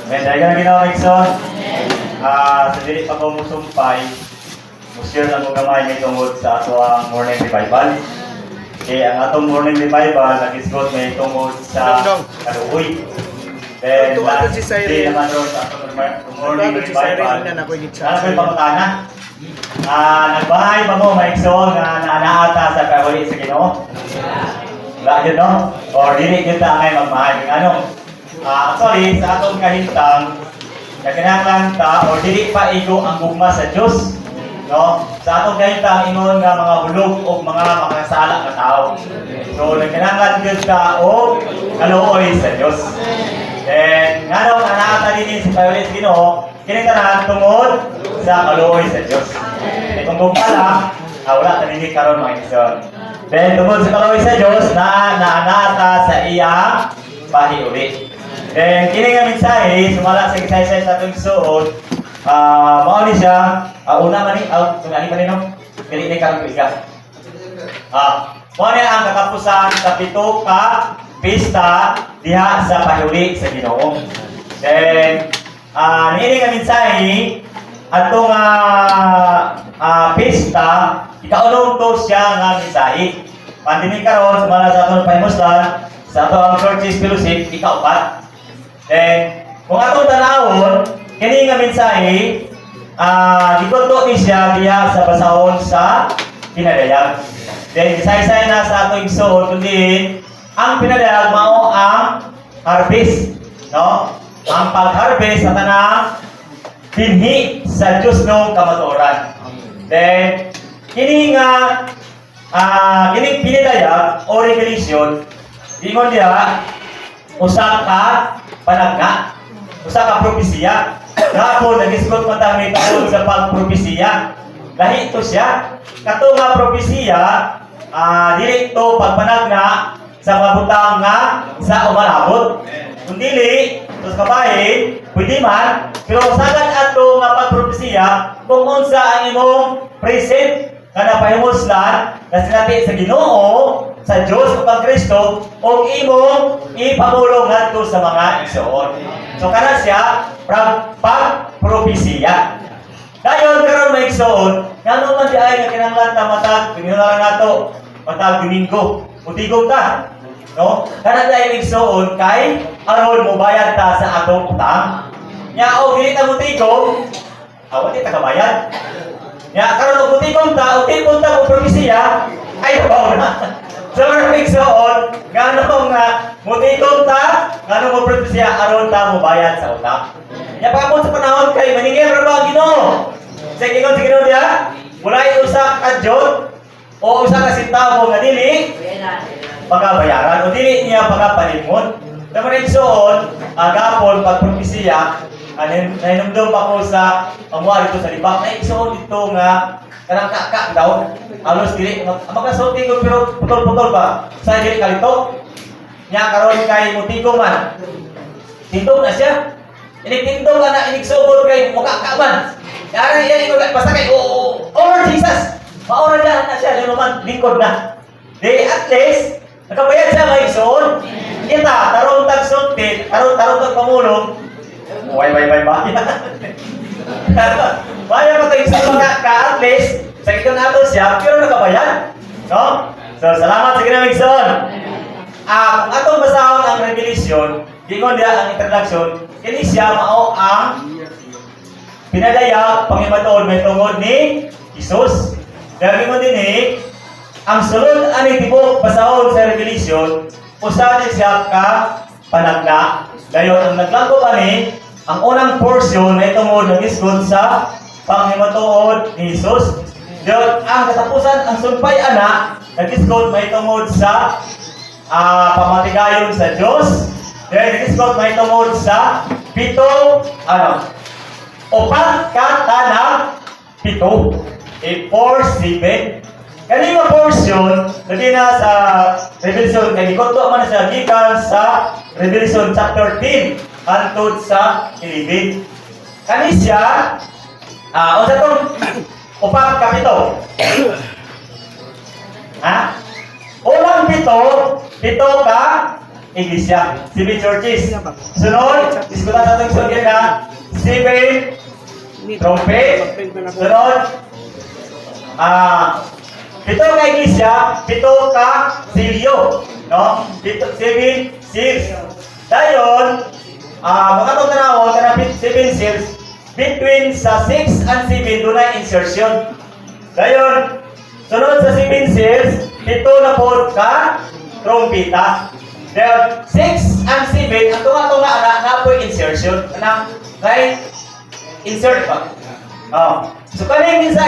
May dahil ka na ginawa, Mixon. Sa dili pa ko musumpay, mushare lang ko gamay may tungod sa ato ang morning revival. Ang atong morning revival, nag-isgot may tungod sa kaluoy. Then, last day naman doon sa atong morning revival. Ano ko yung pamutana? Nagbahay ba mo, Mixon, na naanaata sa kawali sa Ginoo? Wala yun, no? Or dili yun ta ngay magmahal. Ano? Actually, sa atong kahintang, kinahanglan ta or dili pa igo ang gugma sa Dios, no? Sa atong kahintang ingon nga mga hulog o mga makasala nga tao. So nagkinahanglan gyud ta og kaluoy sa Dios. Then ngano ana ta dinhi sa payolit Ginoo, kini tanan tungod sa kaluoy sa Dios. Kung gugma lang, wala ta dinhi karon mga igsoon. Then tungod sa kaluoy sa Dios na naanata sa iya pahiuli. Then kini nga mensahe sumala sa kisay-say sa atong suod, mao ni siya una man ni tunani man no dili ni karong biga. Mao ni ang katapusan sa pito ka pista diha sa pahiuli sa Ginoo. Then niini nga mensahe atong pista ikaulong to siya nga mensahe. Pandemic karon sumala sa atong pahimuslan sa atong churches fellowship ikaupat. Then, kung atong tanawon, kini nga mensahe, gikuto ni siya diha sa basahon sa pinadayag. Then, isay-isay na sa atong igsoon, kundi ang pinadayag mao ang harvest, no? Ang pag-harvest sa tanang binhi sa Dios ng kamatuoran. Then, kini nga kini pinadayag o revelation, ingon diha usa ka panagna, usa ka propesiya. Gapon nag-isgot man ta may tungod sa pagpropesiya. Lahi to siya. Kato nga propesiya, dili to pagpanagna sa mabutang nga sa umalabot. Kung dili, tos kabahin, pwede man, pero sagad ato nga pagpropesiya kung unsa ang imong present nga napahimuslan na sinati sa Ginoo, sa Diyos o pang Kristo, o imong ipamulong ngadto sa mga igsoon. So kana siya pagpropesiya. Dayon karon may igsoon, ngano man di ay nga kinahanglan ta matag, pinularan nato matag Domingo. Utigog ta. No? Kana di ay igsoon kay aron mo bayad ta sa atong utang. Nya o dili ta mutigog, awat ta kabayad. Ya, karon og butikon ta, og tipon ta og propesiya, ay bawo na. So, igsoon, ngano nga butikon ta, ngano mo propesiya aron ta mo bayad sa utang. Ya pagapon sa panahon kay maningil ra ba Ginoo? Sa Ginoo diha, walay usa ka jud o usa ka sentavo nga dili pagabayaran o dili niya pagapalimon. Dapat igsoon, agapon pagpropesiya, nainumdum pa ko sa pamuha dito sa libak. Ay, igsoon dito nga kanang kaka daw. Alos dili magasulti ko pero putol-putol ba? Sa dili kalito. Nya karon kay mutigo man. Tindog na siya. Tindog na inigsugod kay mukha ka man. Yari yan ko basta kay Lord Jesus. Maura na siya naman lingkod na. Di at least nakabayad siya may igsoon. Kita tarong tag sulti, tarong tag pamulong. Bye. Baya pa tayo sa mga ka-at least, sakit nato siya, pero nakabayad. No? So, salamat sa Ginamigson. Kung atong basahon ang revelation, gingon diya ang introduction, kini siya mao ang pinadayag pangimaton may tungod ni Jesus. Dahil gingon din ang sulod ani tibok basahon sa revelation, usa ni siya ka panagna. Dayon ang naglago ani ang unang portion na itungod ng isgod sa panghimatuod ni Jesus. Diyon, ang katapusan, ang sunpay anak, nag-isgod may tungod sa pamatigayon sa Diyos. Diyon, nag-isgod may tungod sa pito, upat katanang pito. 4-7. Kanina portion, lagi na sa Revelation, kaya ikoto man siya gikan sa Revelation chapter 10 hantod sa 11. Kani siya, o sa itong upat kapito. Unang pito ka iglesia. 7 churches. Sunod, diskutan natin sa na 7 trumpet. Sunod, 7 ka iglesia, 7 ka silyo. No? 7 seals. Dayon, mga itong tanawon, 7 seals, between sa 6 and 7, doon ay insertion. Dayon, sunod sa 7 seals, 7 na po ka trumpeta. Dayon, 6 and 7, ang tunga-tunga na po insertion. Right? Insert pa. So, kaning sa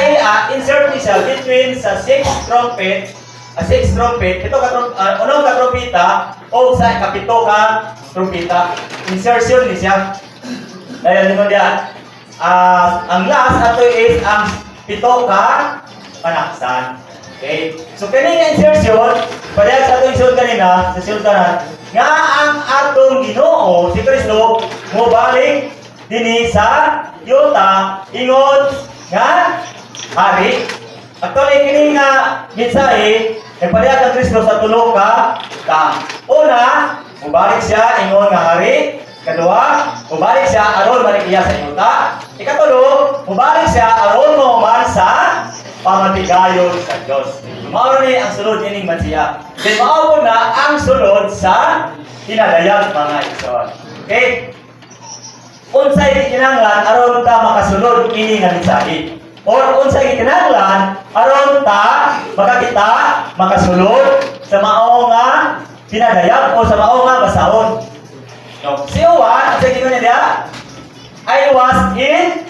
insert ni siya between sa 6 trumpet, 6 trumpet, unong ka trumpeta, o sa kapito ka trumpeta. Insertion ni siya. Dahil mo diyan, ang last ato is ang 7 ka panaksan. Okay? So, kanina insertion, parehas sa atong isun kanina, sa sultanan, nga ang atong Ginoo, si Kristo, mo balik dini sa yuta, ingon, nga, hari. Actually, kini nga mensahe, nagparehas ang Kristo sa tulo ka. Una, mubalik siya, ingon nga hari. Kedua, mubalik siya, aron balik iya sa yuta. Ikatulo, mubalik siya, aron mo man sa pamatigayon sa Diyos. Mao ni ang sulod ining man siya. Then mao na ang sulod sa hinadayag mga igsoon. Okay? Unsay kinahanglan aron ta makasulod ini nga mensahe. Or unsay kinahanglan aron ta makakita makasulod sa mao nga pinadayag o sa mao nga basahon. No. Si Juan, sa gingon niya, I was in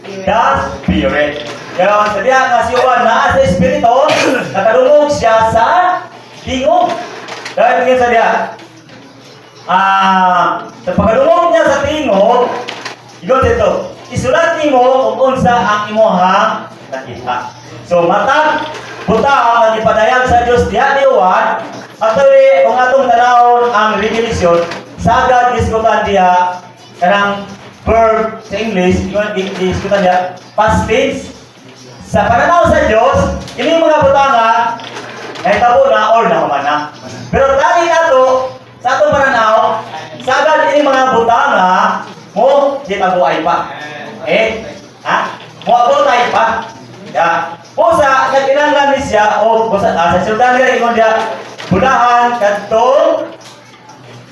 the Spirit. Kaya sa diya nga si Juan naa sa Espiritu, nakadungog siya sa tingog. Dahil tingin sa diya, sa pagkadungog niya sa tingog, igon dito, isulat nimo kung unsa ang imuhang nakita. So matag buta ang ipadayag sa Dios diha ni Juan, actually kung atong tanawon ang revelation, sagad diskutan diha kanang verb sa English, diskutan diha past tense. Sa pananaw sa Dios, ini mga butanga nahitabo na or nahuman. Pero dali nato sa atong pananaw, sagad ini mga butanga mo di tabuay pa. Mo abotay pa. Ya. O sa nagkinanglan ni siya o sa sultan nga ingon dia bulahan kadtong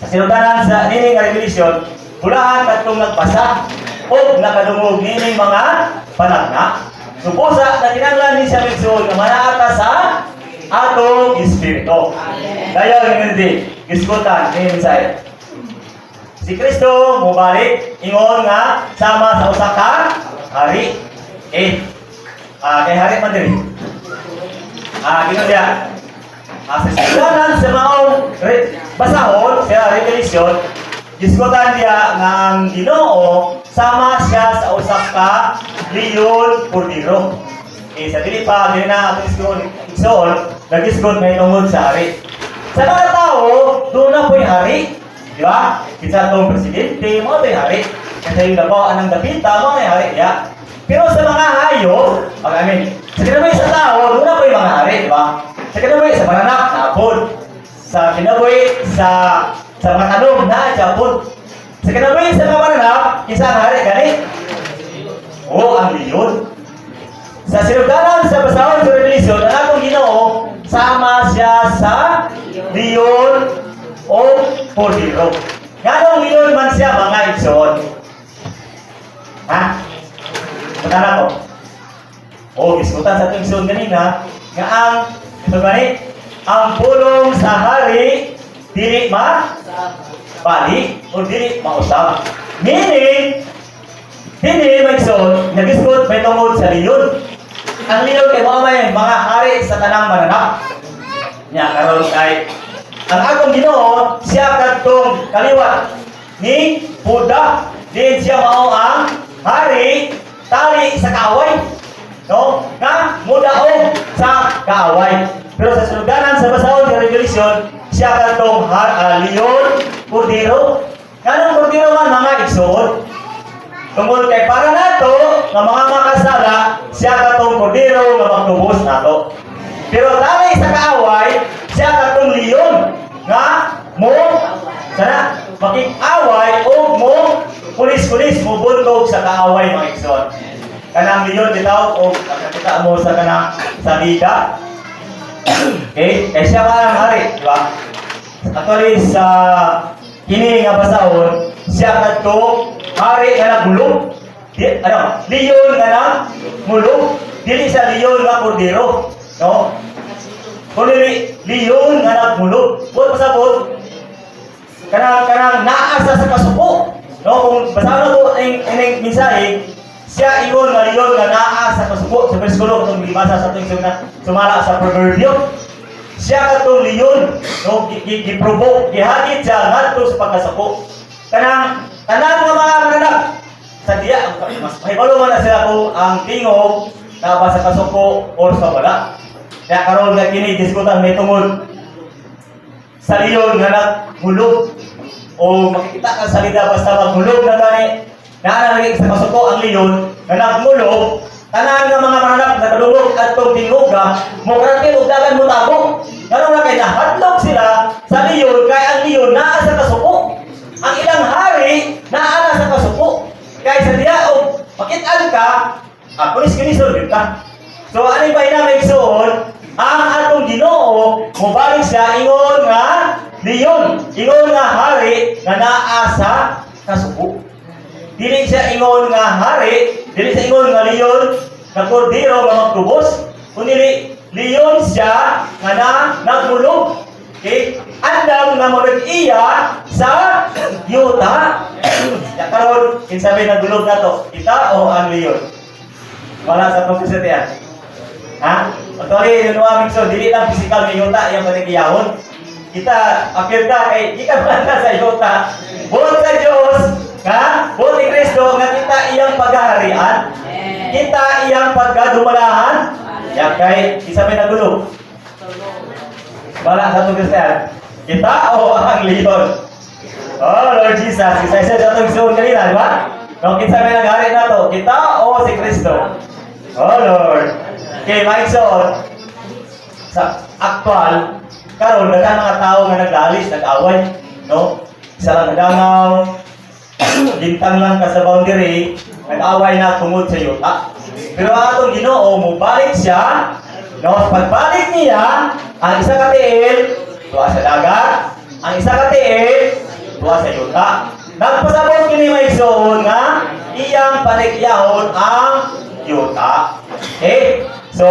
sa sultanan sa nining revelation, bulahan kadtong nagpasa o nakadungog nining mga panagna. So po sa nagkinanglan ni siya migsuon nga manaata sa atong espiritu. Dayon hindi iskutan ni inside. Si Kristo mubalik ingon nga sama sa usa ka hari. Kay hari man diri. Gino dia. Sa silanan sa maong basahon sa revelation, diskutan dia nga ang Ginoo sama siya sa usa ka leon purdiro. Sa dili pa dili na ato iskuon, nag-iskon may tungod sa hari. Sa mga tao, doon na po'y hari. Di ba? Kita itong presidente, mga ito'y hari. Kasi yung dapo, anang dapita, mga may hari. Yeah. Pero sa mga hayop, sa kinabuhi sa tao, doon na po'y mga hari. Di ba? Sa kinabuhi sa paranak, naapod. Sa kinabuhi sa mga tanong, naapod. Sa kinabuhi sa mga paranak, isang hari, gani? Ang leon. Sa sinuganan sa basahon sa revelation, ang atong Ginoo, sama siya sa leon o purdiro. Ganong leon man siya mga igsoon. Matana ko. Diskutan sa itong igsoon kanina, nga ang pulong sa hari, dili bali o dili mausap. Meaning, dili magsoon, nag-iskot may tungod sa leon. Ang leon kay mga hari sa tanang mananap. Nya karon kay ang akong Ginoo siya kadtong kaliwat ni Buddha, din siya mao ang hari tali sa kaaway, no? Nga mudaog sa kaaway. Pero sa suluganan sa basahon sa revelation, siya kadtong leon purdiro. Kanang purdiro man mga igsoon. Tungkol kay para nato nga mga makasala, siya katong purdiro nga magtubos nato. Pero tali sa kaaway, siya katong leon nga mo Sana makik-away o mo pulis-pulis mo buntog sa kaaway mga igsoon. Kanang leon bitaw o nakita mo sa kanang salida. Okay? Eh siya ka ang hari, di ba? Actually sa kini nga basahon, siya kadto hari nga nagulog. Leon nga nagulog. Dili sa leon nga kordero, no? Kundi leon nga nagulog. Buot pasabot kanang naasa sa kasuko. No, kung basahan ko ang mensahe, siya ingon nga leon nga naa sa kasuko sa bersikulo itong gibasa sa ating sumala sa proverbio. Siya katong leon, no, giprovoke, gihagit siya ngadto sa pagkasuko. Kanang nga mga mananak sa diya, mas mahibalo man na sila kung ang tingog na ba sa kasuko or sa wala. Kaya karon nga kini diskutan may tungod sa leon nga naghulog o makikita ka sa salida basta maghulog na gani na lagi sa kasuko ang leon nga naghulog. Tanan nga mga mananap nakadulog adtong tinguga mo kratil og dagan mo tago. Karon na kay nahadlok sila sa leon kay ang leon naa sa kasuko. Ang ilang hari naa na sa kasuko. Kay sa diya og makit-an ka, pulis kini sulod ka. So ani ba ina may suon ang atong Ginoo mobalik siya ingon nga leon, ingon nga hari nga naa sa kasuko. Dili siya ingon nga hari, dili siya ingon nga leon na kordero nga magtubos, kundi leon siya nga nagulog. Okay? Andam nga mo nag-iya sa yuta. Ya karon kinsabi nagulog na to, kita o ang leon? Wala sa pagkasatian. Ha? Actually, yun aming so, dili lang physical nga yuta yung panagiyahon. Kita, appear ka, kay di ka banda sa yuta. Buot sa Diyos, ha? Buot ni Kristo, nga kita iyang paghaharian. Kita iyang pagkadumalahan. Yan kay, isa may nagulog. Wala sa itong Kristiyan. Kita o ang leon? Oh, Lord Jesus. Isa-isa sa itong suon kanina, di ba? Nung kinsa may naghari na to, kita o si Kristo? Oh, Lord. Okay, Mike, so, sa actual, karon daghang mga tao nga nagdalis, nag-away, no? Isa lang nadangaw, lintang lang ka sa boundary, nag-away na tungod sa yuta. Pero ang atong Ginoo mo balik siya, no? Pagbalik niya, ang isa ka tiil, tuwa sa dagat, ang isa ka tiil, tuwa sa yuta. Nagpasabot kini may igsoon nga iyang panigyahon ang yuta. Okay? So,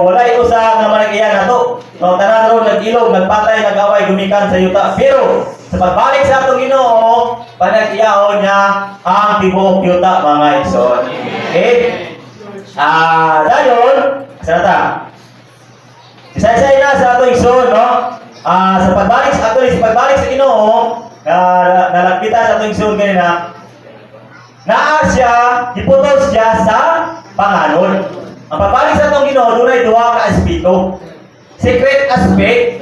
wala usa nga managyan nato. No, tanan ron nag-ilog, nagpatay, nag-away, gumikan sa yuta. Pero sa pagbalik sa atong Ginoo, panagyahon niya ang tibuok yuta mga igsoon. Okay? Dayon, sa isa-isa na sa atong igsoon, no? Sa pagbalik sa Ginoo, nalagkita sa atong igsoon kanina, naa siya, iputos siya sa panganon. Ang pagbalik sa atong Ginoo, dunay duha ka aspeto. Secret aspect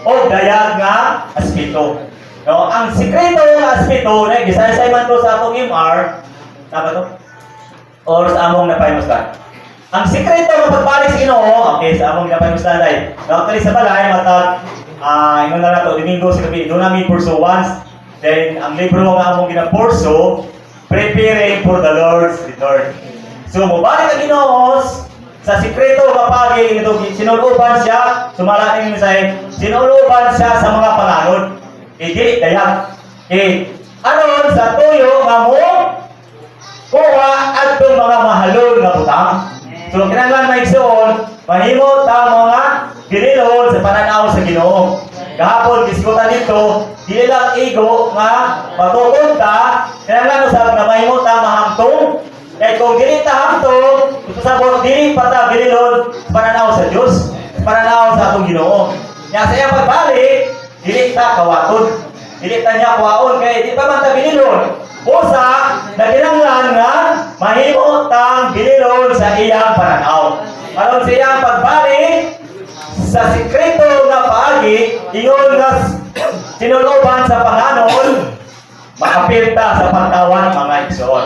o dayag nga aspeto. No, ang sikreto nga aspeto na gisay-say man to sa atong MR, tama to? Or sa among napaymustan. Ang sikreto nga pagbalik sa Ginoo, okay, sa among napaymustan ay. No, actually sa balay matag ingon na nato Domingo sa gabi, doon namin purso once. Then ang libro nga among ginapurso, Preparing for the Lord's Return. So, mubalik ang Ginoo sa sikreto kapag sinuluban siya, sumala ng mensahe, sinuluban siya sa mga panganon. Dili dayak. Anon sa tuyo nga mo kuha adtong mga mahalon nga butang. So, kinahanglan maigsoon, mahimo ta mga ginilon sa pananaw sa Ginoo. Gahapon diskutan dito, dili lang ego nga matutunta, kinahanglan usab na mahimo ta mahamtong. Kaya kung dili ta hamtong, sabot dili pa ta ginilon pananaw sa Dios, pananaw sa atong Ginoo. Nya sa iyang pagbalik, dili ta kawaton. Dili ta niya kuwaon kay di pa man ta ginilon. Usa, naginanglan nga mahimo tang ginilon sa iyang pananaw. Aron sa iyang pagbalik sa sikreto nga paagi, ingon nga sinuloban sa panganon, makapirta sa pagtawan mga igsoon.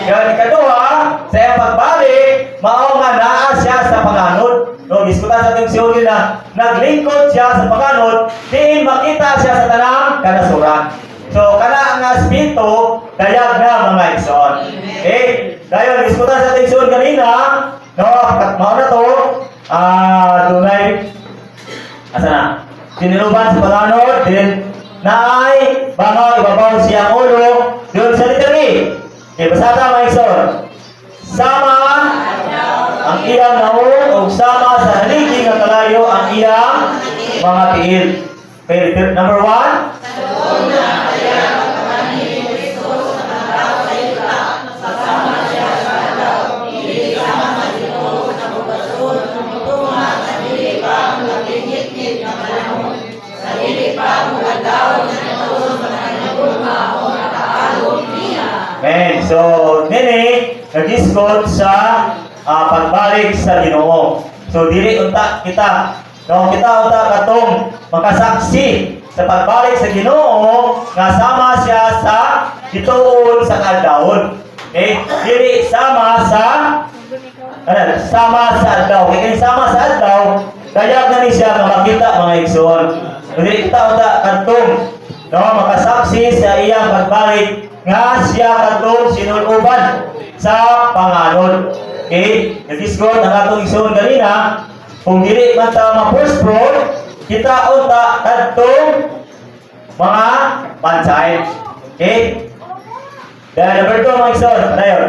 Kaya ikaduha, sa iyang pagbalik, mao nga naa siya sa panganon. No, diskutan sa ating siyon na naglingkod siya sa panganon, diin makita siya sa tanang kanasuran. So, kana ang espiritu, dayag na mga igsoon. Okay? Dayon, diskutan sa ating igsoon kanina, no, mao na to, dunay, asa na? Tiniluban sa palanod, din, naay, bangaw, ibabaw siyang ulo, doon sa letter E. Okay, basata mga igsoon. Sama ang iyang naong o sama sa haligi nga kalayo ang iyang mga tiil. Okay, number 1. Amen. So, nini, nag-discord sa pagbalik sa Ginoo. So, dili unta kita. No, kita unta katong makasaksi sa pagbalik sa Ginoo nga sama siya sa gituon sa kadlawon. Okay? Dili sama sa sama sa adlaw. Kaya sama sa adlaw, dayag na ni siya nga makita mga igsoon. Dili kita unta katong no, makasaksi sa iyang pagbalik nga siya katong sinuluban sa panganod. Okay? Nag-discord ang atong igsoon kanina, kung dili man ta ma-first fruit, kita unta katong mga pansay. Okay? Dahil number 2 mga igsoon, ano yun?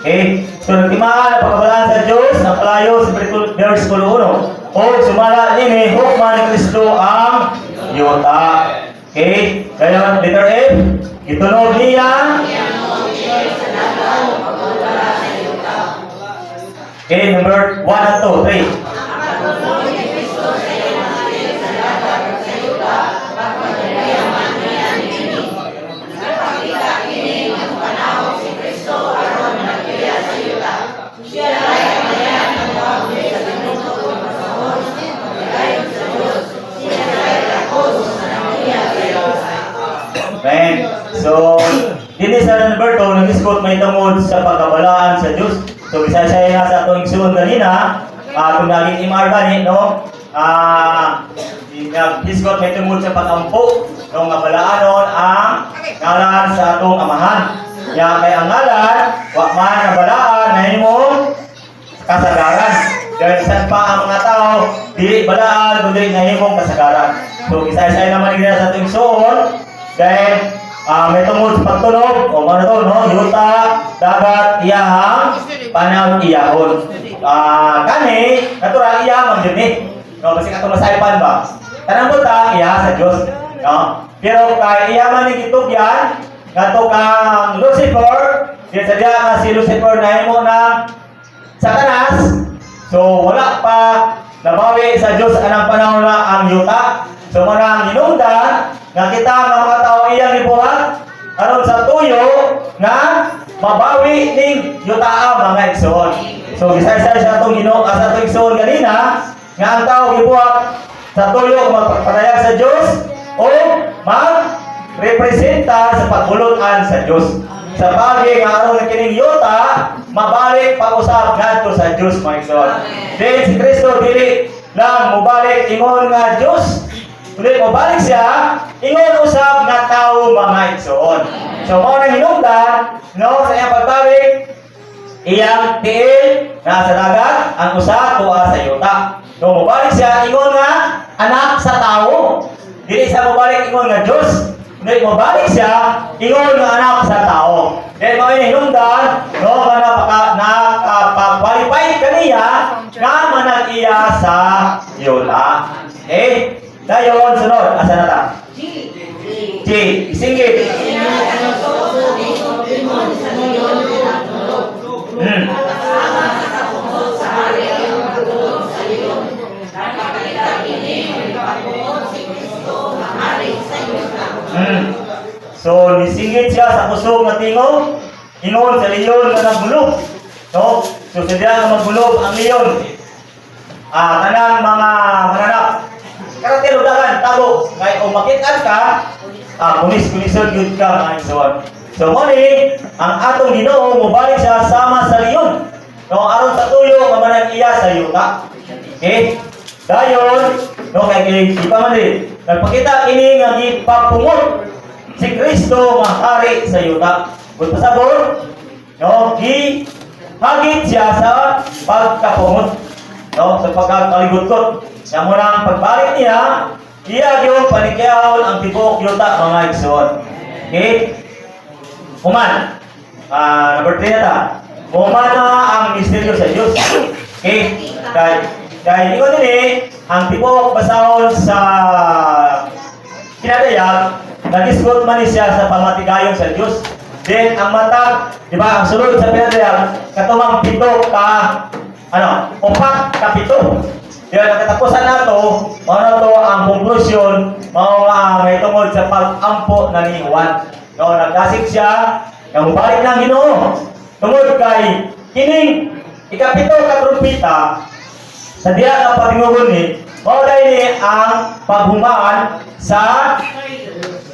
Okay? So, nagtimaan ang pagkabalaan sa Diyos, ang palayo sa versikulo 1. O, sumala nini, hukman ni Kristo ang yuta. Okay? Kaya, letter F, itunog niya. Okay, number 1 and 2, 3. Amen. So, dili sa number 2, nag-discord may tungod sa pagkabalaan sa Diyos. So, isa siya nga sa atong igsoon kanina, kung naging MR gani, no? Nag-discord may tungod sa pag-ampo, nung nabalaanon ang ngalan sa atong amahan. Kaya kay ang ngalan, wak man nabalaan na imong kasagaran. Dahil saan pa ang mga tao, dili balaan, kundi na imong kasagaran. So, isa-isa naman nila sa atong igsoon. Dahil may tungod sa pagtunog, o ano to, no? Yuta, dagat, iyahang, panahon iyahon. Kani, natural iyahang din eh. No, kasi katong masaypan ba? Tanang buta, iyahang sa Diyos. No? Pero kay iyaman ni kitugyan, kato kang Lucifer, din sadya nga si Lucifer na imo ng Satanas. So, wala pa nabawi sa Diyos anang panahon na ang yuta. So, manang hinungdan, nga kita nga mga tao iyang ibuhat aron sa tuyo nga mabawi ning yutaa mga igsoon. So isa-isa sa atong Ginoo sa atong igsoon kanina nga ang tao gibuhat sa tuyo magpapayag sa Dios o mag-representa sa pagbulutan sa Dios. Sa bagay nga aron kining yuta mabalik pag-usab ngadto sa Dios mga igsoon. Then si Kristo dili lang mobalik ingon nga Dios, kundi mabalik siya, ingon usab nga tao mga igsoon. So, mao nang hinungdan, no, sa iyang pagbalik, iyang tiil na sa dagat, ang usa tuwa sa yuta. No, mabalik siya, ingon nga anak sa tao. Dili siya mabalik ingon nga Dios, kundi mabalik siya, ingon nga anak sa tao. Then, mao nang hinungdan, no, nga nakapag-qualify kaniya nga manag iya sa yuta. Okay? Dayon, sunod. Asa na ta? G. Isingit. So, nisingit siya sa kusog na tingog. Ingon sa leyon na nagbulog. No? So, sadya na magbulog ang leyon. Tanang mga mananap. Karate ludagan, tago. Ngay umakitan ka, kunis-kunisod yun ka mga igsoon. So, muli, ang atong Ginoo mubalik siya sama sa leyon. No, aron sa tuyo mamanang iya sa yuta. Okay? Dayon, no kay di pa man din. Nagpakita kini nga gipapungot si Kristo mahari sa yuta. Kung pasabot, no, hagit siya sa pagkapungot. No, sa pagkakaligod-god. Nga mo nang pagbalik niya, iya yung panikyaon ang tibok yuta mga igsoon. Okay? Human. Number 3 na ta. Humana ang misteryo sa Diyos. Okay? Dahil ikaw din ang tibok basahon sa kinadayag, nag-isgot man siya sa pamatigayon sa Diyos. Then, ang mata, di ba, ang sunod sa pinadayag, katumang 7 ka, 4 ka 7. Diyan, ang katapusan na to, ang konklusyon, may tungod sa pag-ampo na ni Juan. No, nagkasik siya, balik ng Ginoo. Tungod kay kining ika-7 ka trumpeta sa diya nga patingugon ni, mao ni ang paghumaan sa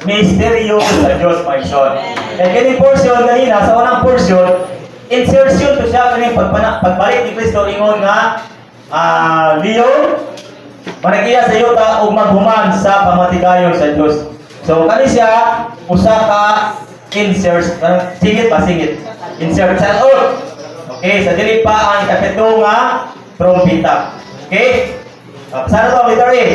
misteryo sa Dios maison. Kaya kining portion kanina sa unang portion, insertion to siya kining pagbalik ni Kristo ingon nga Leon managiya sa yuta ug maghuman sa pamatigayon sa Dios. So kani siya usa ka insert, singit. Insert sa all. Okay, sa dili pa ang ika-7 nga trompeta. Okay? Sana to, letter A.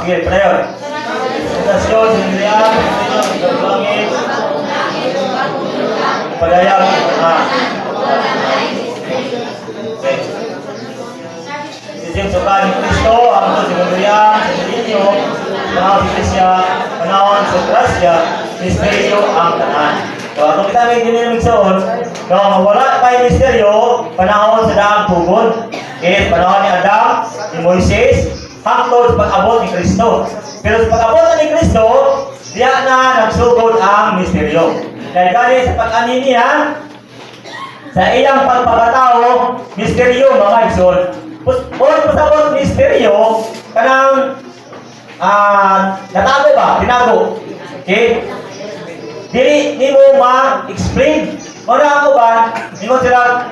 Sige, padayon. Stasyon, sinilihan, langit, padayag. Okay. Sisip suka ni Kristo, ang ito sinilihan, siniliyo, panahon si Krisya, panahon sa Grasya, misteryo ang tanan. So, atong kita may dinilig soon, no, mawala pa yung misteryo, panahon sa daang tugon. Okay, panahon ni Adam, ni Moises, hangtod sa pag-abot ni Kristo. Pero sa pag-abot ni Kristo, diya na nagsugod ang misteryo. Dahil kani sa pag-anin niya, sa ilang pagpapatao, misteryo mga igsoon. Kung pasabot misteryo, kanang natago ba? Tinago. Okay? Di mo ma-explain. Muna ako ba, di mo sila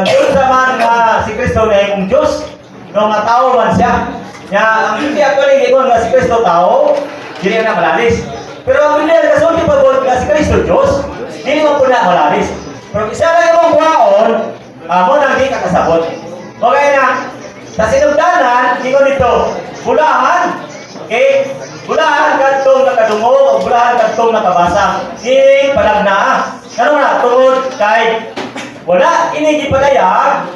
Diyos naman nga si Kristo na yung Diyos. No, nga tao man siya. Ang hindi actually ingon nga si Kristo tao, hindi na malalis. Pero ang hindi na kasulti pa po nga si Kristo Diyos, hindi mo po na malalis. Pero isa lang yung buhaon, mo nang di kakasabot. Okay na, sa sinugdanan, ingon nito, bulahan. Okay? Bulahan kadtong nakadungo, o bulahan kadtong nakabasa. Hindi palagnaa. Ano na, tungod kay wala inigipadayag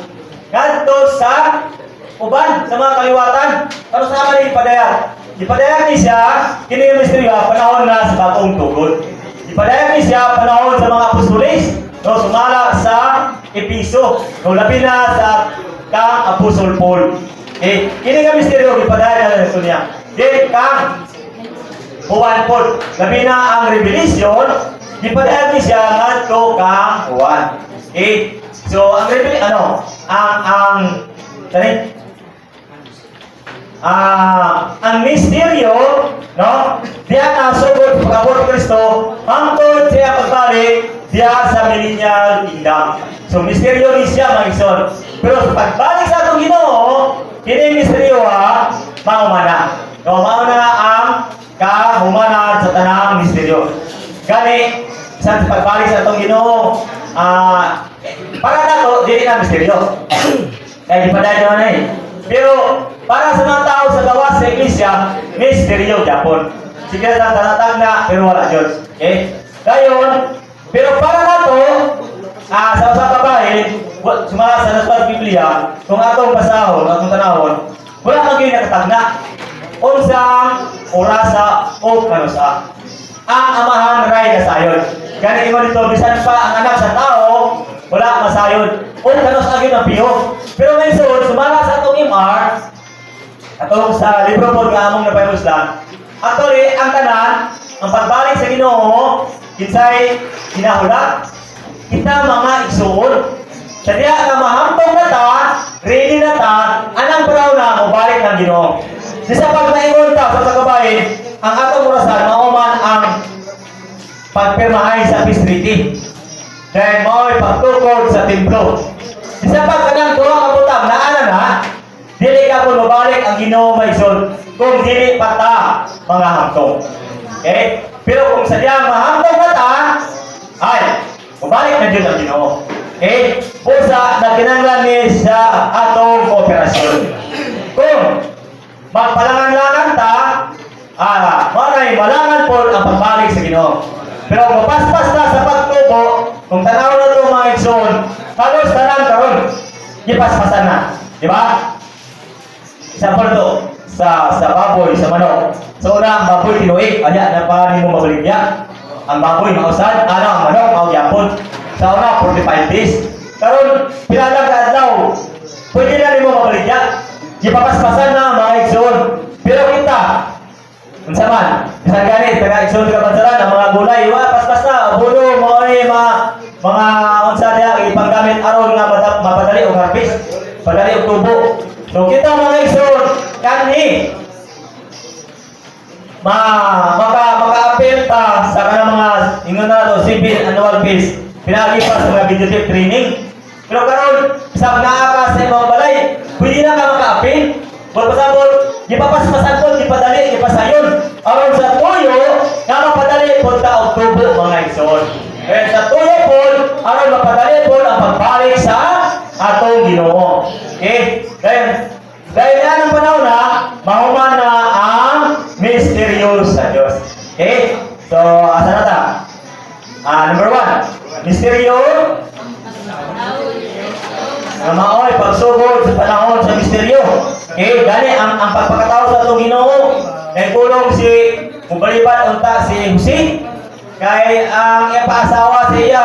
kadto sa uban sa mga kaliwatan. Ano sa mga ipadayag? Ipadayag ni siya, kini yung misteryo, panahon na sa batong tugod. Ipadayag ni siya, panahon sa mga apostolis, no, sumala sa Episo, no, labi na sa kang Apostol Paul. Okay? Kini nga misteryo, ipadayag na ito niya. Then, kang Juan Paul, labi na ang revelasyon, ipadayag ni siya nga ito kang Juan. Okay? So, ang revelasyon, ang misteryo, no? Diya na sugod pag-abot Kristo, hangtod siya pagbalik diya sa millennial kingdom. So misteryo ni siya mga igsoon. Pero sa pagbalik sa atong Ginoo, kini misteryo maumana. No, mauna ang kahumanan sa tanang misteryo. Gani sa pagbalik sa atong Ginoo, para nato dili na misteryo. Kaya di pa dahil pero para sa mga tao sa gawas sa iglesia, misteryo Japon. Sige na tanatag na, pero wala Diyos. Okay? Gayon, pero para na to, sa usa ka bahin, sumala sa nasbad Biblia, kung atong basahon, atong tanahon, wala kang gini nakatagna. Unsang orasa o kanusa. Ang amahan ray kasayon. Gani mo dito, bisan pa ang anak sa tao, wala masayon. O kanus agin ang piho. Pero ngayon, sumala sa atong MR, atong sa libro po nga among napayuslan, actually, ang tanan, ang pagbalik sa Ginoo, kinsay hinahulat, kita mga igsuon. Sa diya nga mahamtong na ta, ready na ta, anang paraw na mo balik ng Ginoo. Di sa pagnaingon ta sa kagabahin, ang atong orasan mauman ang pagpirmahay sa peace treaty. Dahil mao'y pagtukod sa templo. Di sa pagkanang duha ka butang na ana na, dili ka po mabalik ang Ginoo maigsoon kung dili pa ta mga hamtong. Okay? Pero kung sadyang mahamtong na ta, ay, mabalik na dyan ang Ginoo. Okay? Pusa na kinanglan ni sa atong kooperasyon. Kung magpalangan-langan ta, manay malangan po ang pagbalik sa Ginoo. Pero kung mapaspas na sa pagtubo, kung tanaw na ito mga igsoon, halos tanan karon, ipaspasan na. Di ba? Example to, sa baboy, sa manok. Sa una, ang baboy tinuig, anya na pa rin mo mabaligya. Ang baboy mausad, ang manok, magyapon. Sa una, 45 days. Karon, pilalang kaadlaw, pwede na rin mo mabaligya. Ipapaspasan na mga igsoon. Pero kita, unsa man, bisan gani taga igsoon ka bansaran ang mga gulay, paspas na, bulo, mga unsa diha ipanggamit aron nga mapadali og harvest, padali og tubo. So kita mga igsoon kanhi maka-appeal ta sa kanang mga ingon na to civil annual fees pinagi pa sa mga video tape training. Pero karon sa naa ka sa imong balay, pwede na ka maka-appeal. Wala pasabot, ipapaspasan po, ipadali, ipasayon. Aron sa tuyo, na mapadali po ta og tubo mga igsoon. Kaya sa tuyo po, aron mapadali po ang pagbalik sa atong Ginoo. Okay? Dahil yan ang panahon na, mahuman na ang misteryo sa Diyos. Okay? So, asa na ta? Number 1, misteryo na maoy pagsugod sa panahon sa misteryo. Okay, gani ang pagpakatao sa atong Ginoo kay kulong si mubalibat unta si Jose kay ang iya paasawa sa iya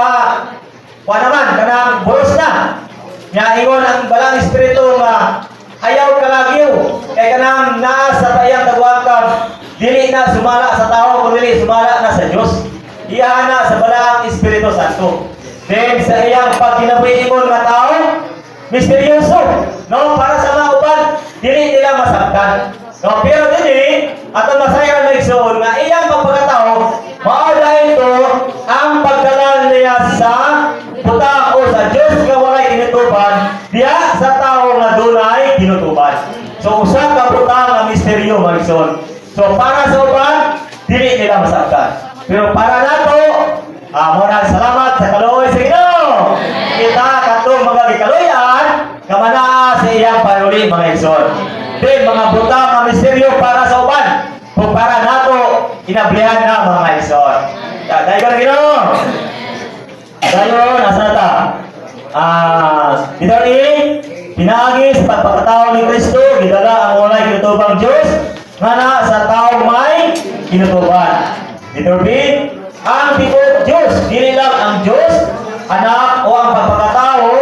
wa naman kanang buros na nya ingon ang balang espiritu nga ayaw kalagyo kay kanang naa sa tayang tagwangkan dili na sumala sa tao kundi sumala na sa Dios. Iya na sa balang Espiritu Santo. Then sa iyang pagkinabuhi-ingon nga tao misteryoso, no? Para sa mga uban, dili nila masabtan. No? Pero dili, atong masayang na igsoon nga iyang pagpakatao, mao dahil ito ang pagdalan niya sa butang o sa Diyos nga walay tinutuban, diya sa tao nga dunay tinutuban. So, usa ka butang nga misteryo, mga igsoon. So, para sa uban, dili nila masabtan. Pero para nato, maraming salamat sa kaluoy sa Ginoo. Kita katong mga gikaluyan nga manaa sa iyang panuli mga igsoon. Then mga butang nga misteryo para sa uban o para nato inablihan na mga igsoon. Dahil ko na Ginoo. Dahil nasa na ta. Dito ni pinaagi sa pagpakatao ni Kristo, gidala ang walay kinutubang Diyos nga na sa taong may kinutuban. Dito rin ang tibok Diyos, dili lang ang Diyos, anak o ang pagpakatao,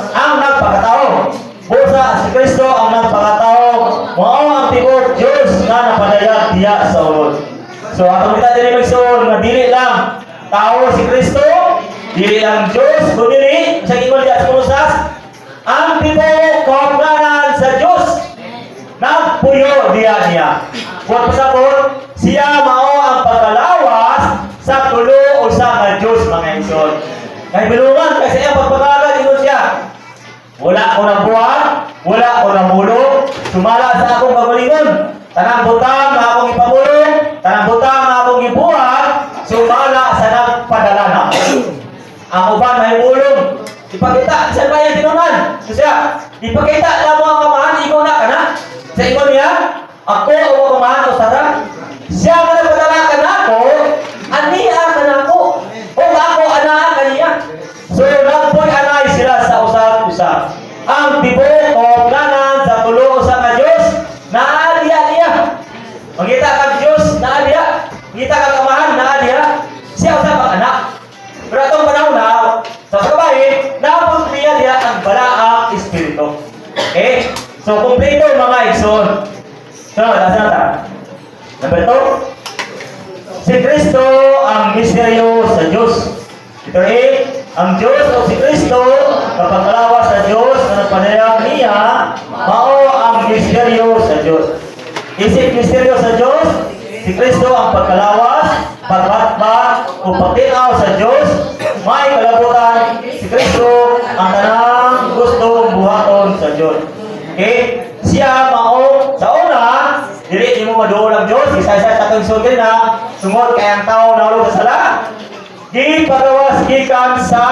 ang nagpakatao. Busa si Kristo ang nagpakatao, mao ang tibok Diyos na napadayag diya sa ulod. So atong kita dili magsuon nga dili lang tao si Kristo, dili lang Diyos, kundi sa ingon diya sa Kolosas, ang tibok kaugnanan sa Diyos nagpuyo niya. Buat pasabot, siya mao ang pagkalawas sa tulo o sa mga Diyos mga igsoon. Kaya bilungan kasi ang pagpagalan ingon siya. Wala ko ng buwan, wala ko ng mulo, sumala sa akong kagalingon. Tanang butang na akong ipamulong, tanang butang na akong ibuhat, sumala sa nagpadalana. Ang uban may mulong. Ipakita sa bayan tinunan. So siya, ipakita na mo ang kamahan, ikaw na ka na. Sa ingon niya, ako o kamahan o sarang. Siya nga nagpadala ka na ako, aniya ka na ako. O ako, anaa ka niya. So, nagpoy anay sila sa usap-usap. Ang tibok o planan sa tulo sa mga Diyos, naaliya niya. Magkita kang Diyos, naaliya. Magkita kang kamahan, naaliya. Siya usap ang anak. Pero itong panahon na, sa kabahin, napos niya ang balaang espiritu. Okay? So, kumpleto mga igsoon. So, nasa na. Number 2, si Kristo ang misteryo sa Diyos. Ito ang Diyos o si Kristo kapagkalawas sa Dios nga nagpanayag niya mao ang misteryo sa Dios. Isip misteryo sa Dios, si Kristo ang pagkalawas, pagbatbat o pagtinaw sa Dios. May kalabutan si Kristo ang tanang gustong buhaton sa Dios. Okay? Siya mao sa una, dili mo maduol ang Dios, isa-isa sa atong sugil na sungod kay ang tao nahulog sa sala. Gipagawas gikan sa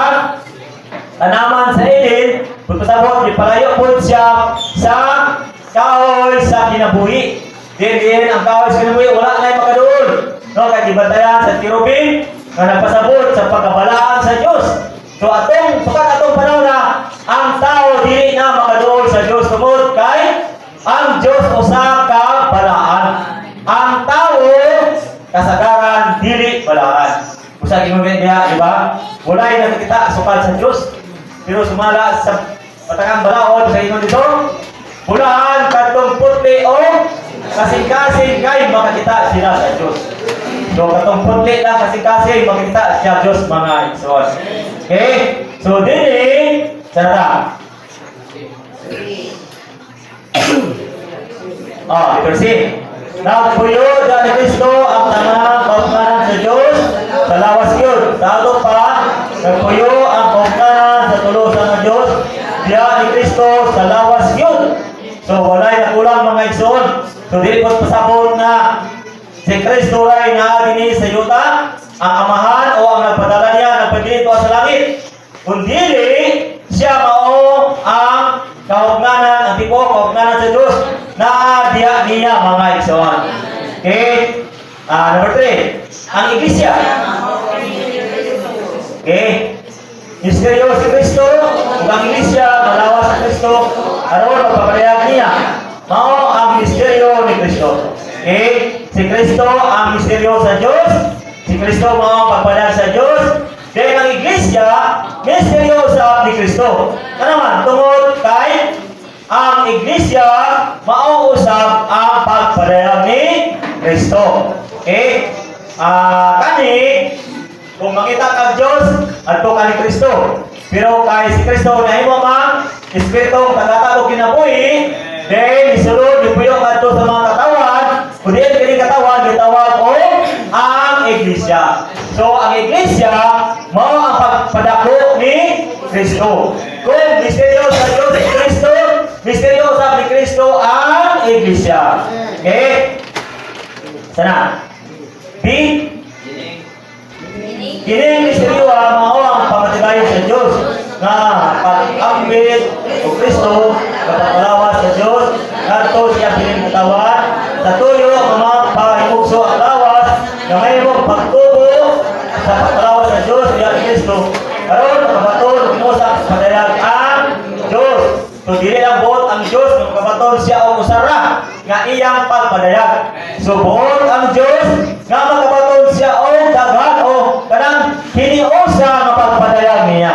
tanaman sa Eden, pagpasabot gipalayo pud siya sa kahoy sa kinabuhi. Din ang kahoy sa kinabuhi wala na makaduol. No, kay gibantayan sa tirubin nga nagpasabot sa pagkabalaan sa Dios. So atong panahon na ang tao dili na makaduol sa Dios tungod kay ang Dios usa ka balaan. Ang tao kasagaran dili balaan. Usa gimong diha, di ba? Walay nakita sukal sa Dios. Pero sumala sa patangang balaod sa ingon dito, bulaan katong putli o kasing-kasing kay makakita sila sa Dios. So katong putli lang kasing-kasing makakita siya Dios mga igsoon. Okay? So dinhi sana verse. Nagpuyo ni Kristo ang tanang kaugnanan sa Dios sa lawas yun. Sa ato pa, nagpuyo ang kaugnanan sa tulusan ng Dios diya ni Kristo sa lawas yun. So walay nakulang mga igsoon. So dili po pasabot na si Kristo ray na dinhi sa yuta, ang amahan o ang nagpadala niya nagpadito sa langit. Kundi siya mao ang kaugnanan, ang tipo kaugnanan sa Dios na diya niya mga igsoon. Okay? Number 3, ang iglesia. Okay? Misteryo si Kristo, ug ang iglesia malawas sa Kristo aron magpapalayag niya. Mao ang misteryo ni Kristo. Okay? Si Kristo ang misteryo sa Dios. Si Kristo mao ang pagpalayag sa Dios. Dahil ang iglesia, misteryosa ni Kristo. Kanaman, tungod kay ang iglesia mauusap ang pagpalayag ni Kristo. Okay? Kani, kung makita ka Diyos, adto ka ni Kristo. Pero kay si Kristo na imo mang Espiritu kagatag o kinabuhi, dahil isulod, ipuyong adto sa mga katawan, kundi kini katawan, gitawag o ang iglesia. So, ang iglesia, mao ang pagpadako ni Kristo. Kung misteryo sa Diyos si Kristo, misteryo sa ni Kristo ang iglesia. Okay? Sana. B. Kining misteryo mao ang pamatigayon sa Diyos na pag-ambit o Kristo kapagpalawas sa Diyos nato siya pinagkatawan sa tuyo mga pahimugso ang lawas na may mong pagtubo sa pagpalawas sa Diyos diya ni Kristo karon makabaton mo sa padayag ang Diyos. So dili lang buot ang Diyos makabaton siya o usara nga iyang pagpadayag. So buot ang Diyos nga makabaton siya o daghan o kanang hiniusa nga pagpadayag niya.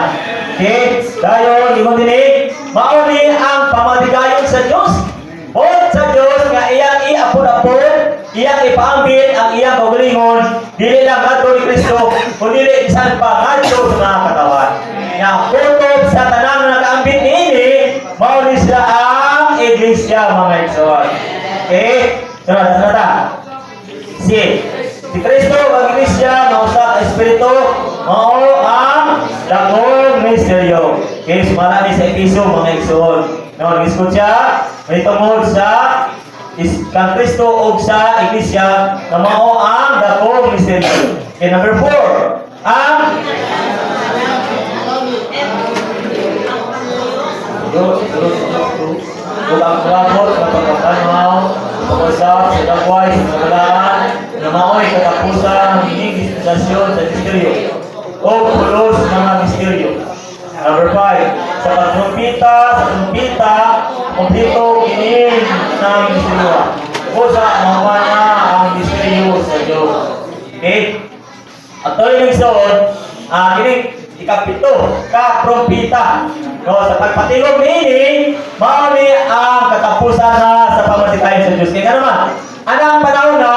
Okay? Dayon ingon dinhi mao ni ang pamatigayon sa Diyos. Buot sa Diyos nga iyang iapod-apod, iyang ipaambit ang iyang kaugalingon, dili lang ngadto ni Kristo, kundi dili bisan pa ngadto sa mga katawan. Nga kutob sa tanang nakaambit niini, mao ni sila ang iglesia mga igsoon. Okay? Sunod. Si Kristo ang iglesia na usa ka espiritu, mao ang dakong misteryo. Okay, sumala ni sa Episo mga igsoon. No, nag-eskucha, may tungod sa kang Kristo o sa iglesia na mao ang dakong misteryo. Okay, number 4, ang Kulang kulabot na pagkakanaw, pag-usap sa dagway sa kagalaan, na mao'y katapusan ng ining dispensasyon sa misteryo o pulos ng mga misteryo. Number 5, sa pagtrumpita, kumplito kinin ng misteryo. O sa mamana ang misteryo sa Diyos. Okay? At tuloy ng isoon, kining ikapito, kaprumpita. No, sa pagpatilog niini, mauni ang katapusan na sa pamatigayon sa Diyos. Kaya naman, anang panahon na,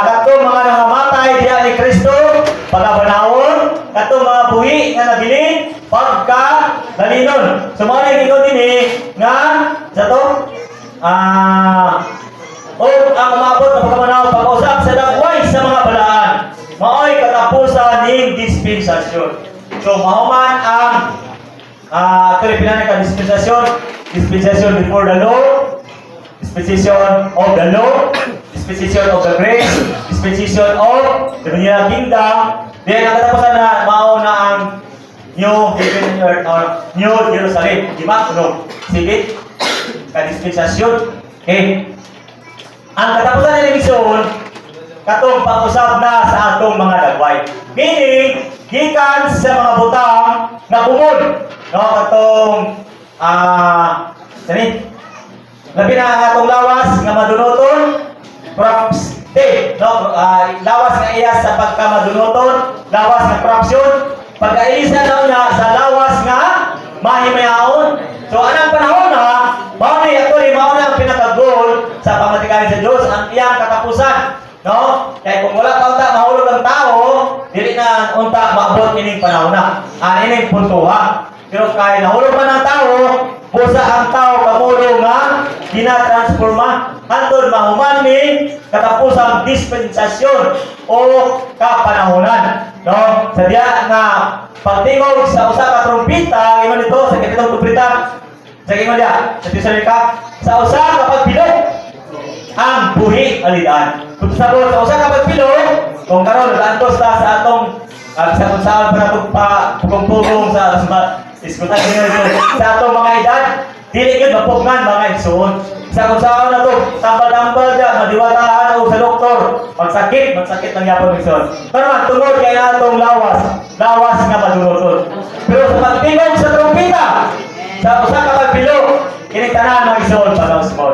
katong mga nangamatay diya ni Kristo, pagkabanawon, katong mga buhi nga nabilin, pagka Dalinon. So mga nagiging din nga sa to o ang umabot na pagkamanaw pag-usap sa dagway sa mga balaan. Maoy katapusan ning dispensasyon. So mahuman ang ito pinanay ka dispensasyon before the law, dispensation of the law, dispensation of the grace, dispensation of the Millennial Kingdom. Then ang katapusan na mauna ang New Heaven and Earth or New Jerusalem. Di ba? No. Sige. Ka-dispensasyon. Okay. Ang katapusan ng eleksyon, katong pag-usap na sa atong mga dagway. Meaning, gikan sa mga butang na kumod. No, katong labi na ang atong lawas nga madunoton, propste, no, lawas nga iya sa pagkamadunoton, lawas nga corruption, pagkailisan na una sa lawas nga mahimayaon. So anang panahon na, mao ni actually mao na ang pinaka-goal sa pamatikan sa Dios ang iyang katapusan, no? Kaya kung wala pa unta mahulog ang tao, dili na unta maabot ining panahon na. Ining puntuha. Pero kaya nahulog man ang tao, busa ang tao kamulo nga ginatransforma hantod mahuman ni katapusang dispensasyon o kapanahonan, no? Sadya nga pagtingog sa usa ka trumpeta, ingon nito sa kitong trumpeta. Sa ingon dia, sa Tesalonika, sa usa ka pagpilot ang buhi alidan. Kung sa usa ka pagpilot, kung karon naantos ta sa atong sa kung saan para pugong-pugong sa iskutan niyo sa atong mga edad, dili gyud mapugnan mga igsoon. Sa kung saan na to, tambal-tambal dia, madiwataan o sa doktor, magsakit lang yapon igsoon. Pero man tungod kay atong lawas nga madunoton. Pero sa pagtingog sa trumpeta, sa usa ka pagpilo, kini tanan mga igsoon pag-usbon.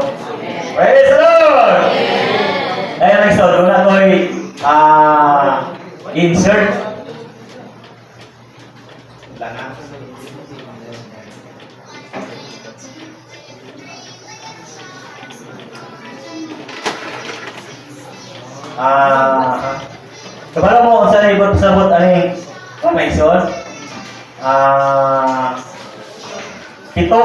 Praise the Lord. Ayun mga igsoon, doon na to'y insert. Kabalo mo kung saan ibot-sabot aning information. Pito.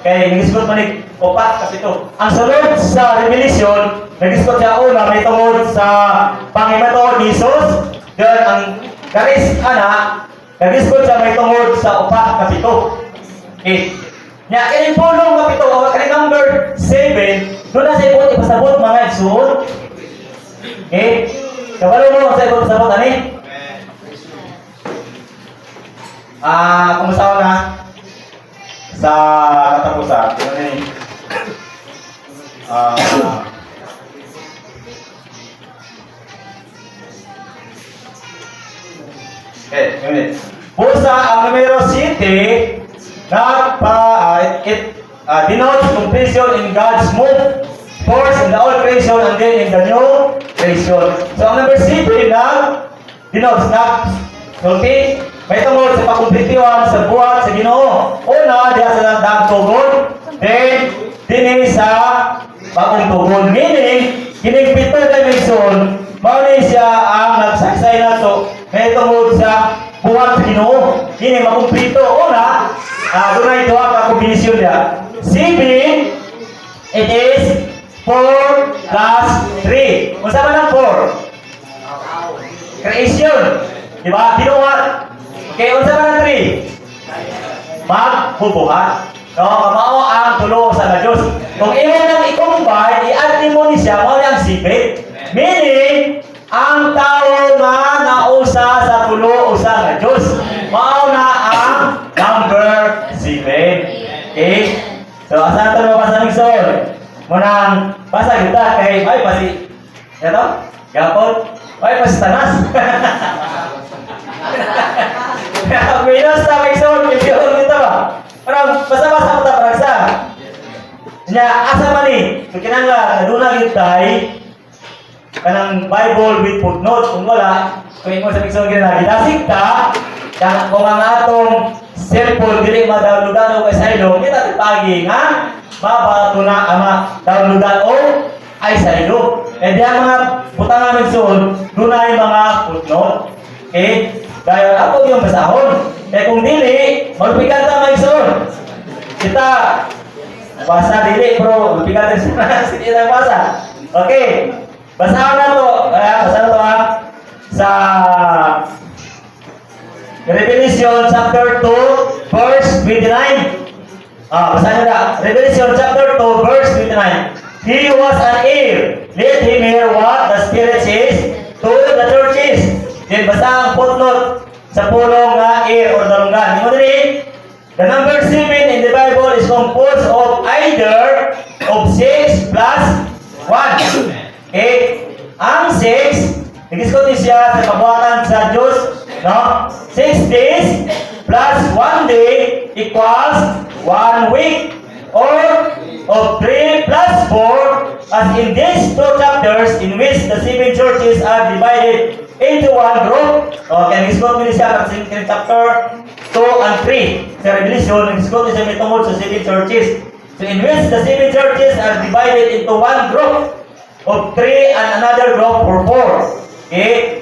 Kaya nag-isgot man ni upat kasi ito. Ang sunod sa Revelation, nag-isgot siya una may tungod sa Panginoon ni Jesus. Then ang garis nag-isgot siya may tungod sa upat kapito. Okay. Nya kining pulong kapito o kining number 7, doon na sa ibot ipasabot mga igsoon. Okay? Kabalo mo sa ibot-sabot ani? Kumusta na? Sa katapusan. Tingnan niyo. Okay, minute. Pusa ang numero 7 denotes completion in God's move, force in the old creation and then in the new creation. So ang number 7 denotes okay, may tungkol sa pagkumplitiwan sa buhat sa Ginoo. Una, diya sa dang tugon, then dinhi sa bagong tugon. Meaning, kining pito dimension, mao ni siya ang nagsaysay nato may tungkol sa buhat sa Ginoo. Kini makumplito. Una, dunay duha ka kombinasyon dia. 7, it is 4 plus 3. Unsa man ang 4? Creation. Di ba? Binuhat. Okay, unsa man ang 3? Magbubuhat. No, mao ang tulo sa Dios. Kung imo nang i-combine, i-add mo ni siya, mao ang 7. Meaning, ang tao na nausa sa tulo usa nga Dios. Mao na ang number 7. Okay? So, asa ito mabasa ng Sol? Munang basa kita kay ay pasi. Ito? Gapon? Ay pasi tanas. Minus na may Sol, bibigyan dito ba? Parang basa-basa mo ta parang sa. Nya asa man ni? So kinahanglan aduna gyud tay kanang Bible with footnote. Kung wala, kung imo sa Pixel gina gidasig ta, kung ang atong cellphone dili ma-downloadan o sa ilong, kita pagi nga mabato na ama downloadan o ay sa ilong. Eh diyan mga butang namin soon, dunay mga footnote. Okay? Dahil ako yung basahon. Kaya kung dili, magpikat na may son. Kita, basa dili, bro. Magpikat na sige na basa. Okay. Basahan na to. Basahan na to ha. Sa Revelation chapter 2, verse 29. Basahin na. Revelation chapter 2, verse 29. He who was an heir, let him hear what the Spirit says to the churches. Then basa ang footnote sa pulong nga heir or dalunggan. Di mo din, the number 7 in the Bible is composed of either of 6 plus 1. Okay? Ang 6, nag-discuss siya sa kabuhatan sa Diyos, no? 6 days plus 1 day equals 1 week. Or of 3 plus 4, as in these two chapters in which the 7 churches are divided into one group. Okay, nag-discuss din siya sa chapter 2 and 3 sa Revelation, nag-discuss siya may tungkol sa 7 churches. So in which the 7 churches are divided into one group of 3 and another group for 4. Okay?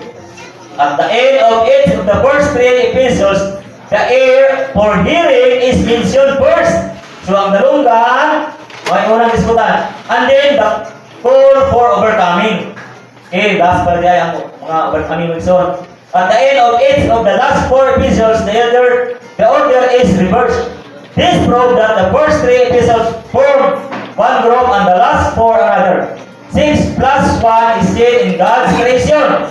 At the end of each of the first 3 epistles, the heir for hearing is mentioned first. So ang dalunggan, may unang diskutan. And then the call for overcoming. Okay, last pa rin ang mga overcoming mention. At the end of each of the last 4 epistles, the order is reversed. This proves that the first 3 epistles form one group and the last 4 another. 6 plus 1 is seen in God's creation,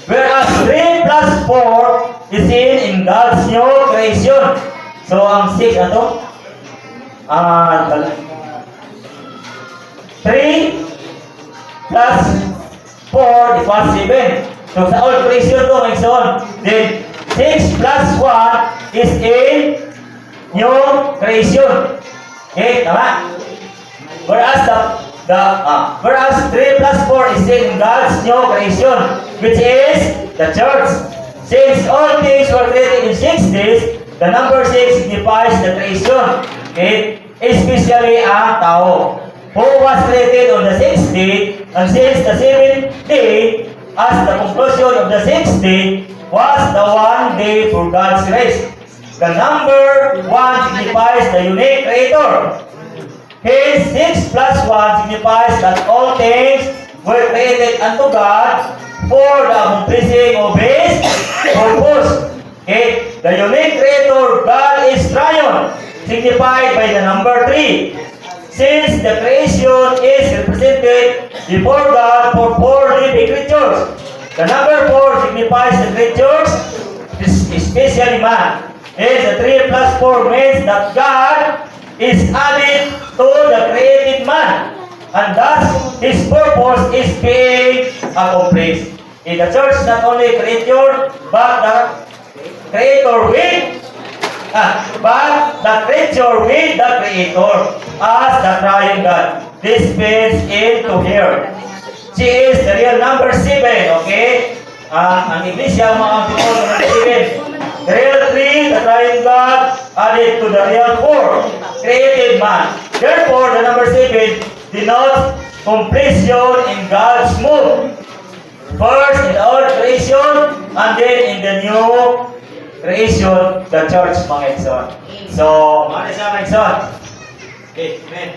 whereas 3 plus 4 is seen in God's new creation. So ang 6 na to? 3 plus 4 equals 7. So sa old creation to, may son. Then 6 plus 1 is in new creation. Okay, tama? Whereas whereas 3 plus 4 is in God's new creation, which is the church. Since all things were created in 6 days, the number 6 signifies the creation. Okay? Especially ang tao, who was created on the 6th day, and since the 7th day, as the conclusion of the 6th day, was the one day for God's grace. The number 1 signifies the unique creator. Hence, 6 plus 1 signifies that all things were created unto God for the accomplishing of His purpose. Okay? The unique creator, God is triune, signified by the number 3. Since the creation is represented before God for 4 living creatures, the number 4 signifies the creatures, especially man. Hence, the 3 plus 4 means that God is added to the created man, and thus His purpose is being accomplished. In the church, not only creature, but the creator with the creator as the triune God. This fits into here. She is the real number 7, okay? Ang iglesia, mga people, number 7. The real 3, the triune God, added to the real 4, created man. Therefore, the number 7 denotes completion in God's move. First in the old creation, and then in the new creation, the church, mga igsoon. So, mga isa, mga igsoon. Okay, amen.